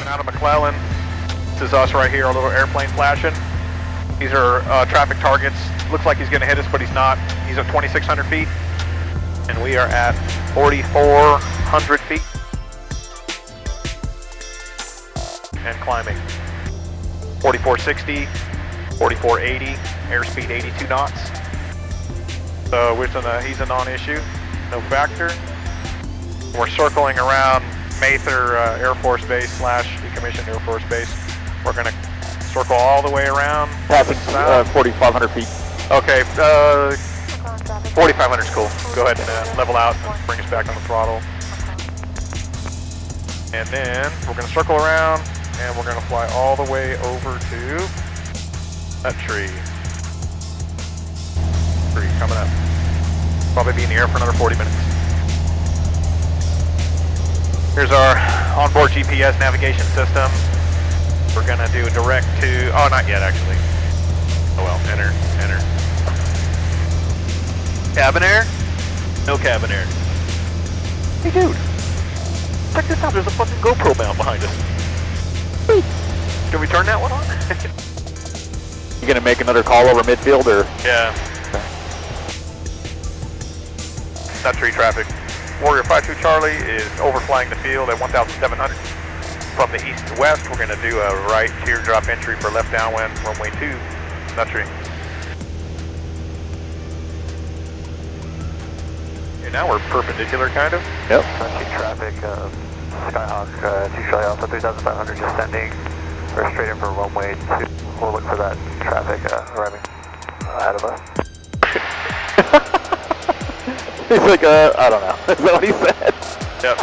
Coming out of McClellan. This is us right here, our little airplane flashing. These are traffic targets. Looks like he's going to hit us, but he's not. He's at 2,600 feet. And we are at 4,400 feet. And climbing. 4,460, 4,480, airspeed 82 knots. So he's a non-issue, no factor. We're circling around Mather Air Force Base / decommissioned Air Force Base. We're going to circle all the way around. Passing 4,500 feet. Okay, 4,500 is cool. Go ahead and level out and bring us back on the throttle. And then we're going to circle around and we're going to fly all the way over to that tree. Tree coming up. Probably be in the air for another 40 minutes. Here's our onboard GPS navigation system. We're going to do direct to, oh, not yet actually. Oh well, enter. Cabin air? No cabin air. Hey dude, check this out, there's a fucking GoPro mount behind us. Can we turn that one on? You gonna make another call over midfield or? Yeah. Not tree traffic. Warrior 52 Charlie is overflying the field at 1,700. From the east to west, we're gonna do a right teardrop entry for left downwind, runway 2, nut tree. Okay, now we're perpendicular, kind of. Yep. Tree traffic, Skyhawk, 2 Charlie Alpha 3,500 descending. We're straight in for runway 2. We'll look for that traffic arriving ahead of us. He's like, I don't know. Is that what he said? Yep.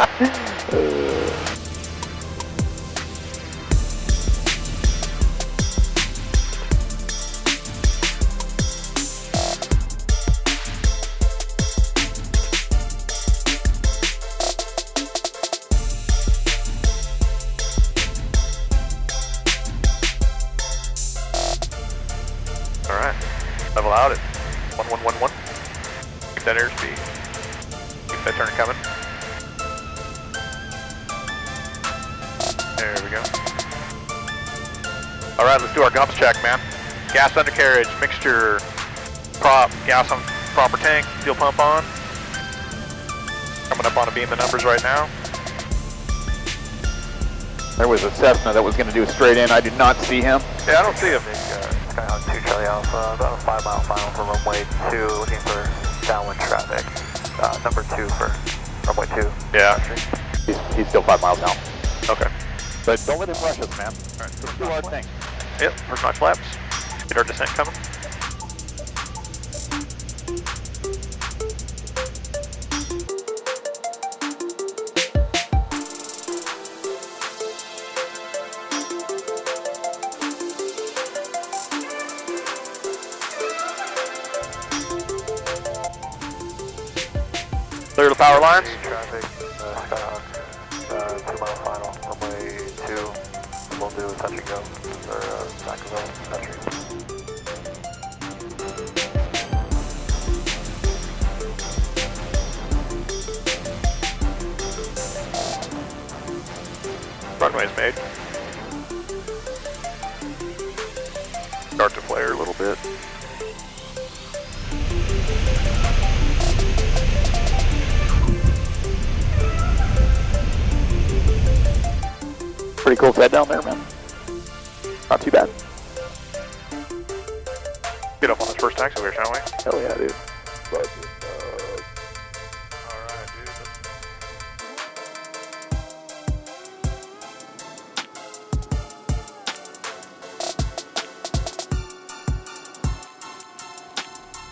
Alright, level out at 1111. Keep that airspeed. Keep that turn coming. There we go. Alright, let's do our gumps check, man. Gas undercarriage, mixture, prop, gas on proper tank, fuel pump on. Coming up on a beam of numbers right now. There was a Cessna that was going to do straight in. I did not see him. Yeah, I don't see him. Skyhawk 2 Charlie Alpha, about a 5-mile final for runway 2, looking for downwind traffic. Number 2 for runway 2. Yeah. He's still 5 miles now. Okay. But don't let him rush us, man. Alright, Let's do our thing. Yep, first notch flaps. Get our descent coming. Clear the power lines. Traffic, Skyhawk, 2-mile final, runway 2. We'll do a touch and go for Vacaville, country. Runway's made. Start to flare a little bit. Pretty cool set down there, man. Not too bad. Get up on this first taxiway, shall we? Hell yeah, dude. Alright, dude.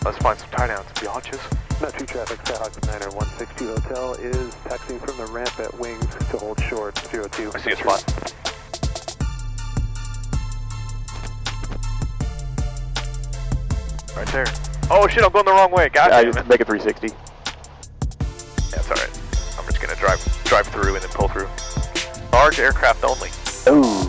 Let's find some tie downs, biatches. Not tree traffic, Skyhawk 9er 162 Hotel is taxiing from the ramp at wings to hold short 02. I see a spot. Right there. Oh shit, I'm going the wrong way. God I damn just it. make a 360. Yeah, it's alright. I'm just gonna drive through and then pull through. Large aircraft only. Ooh.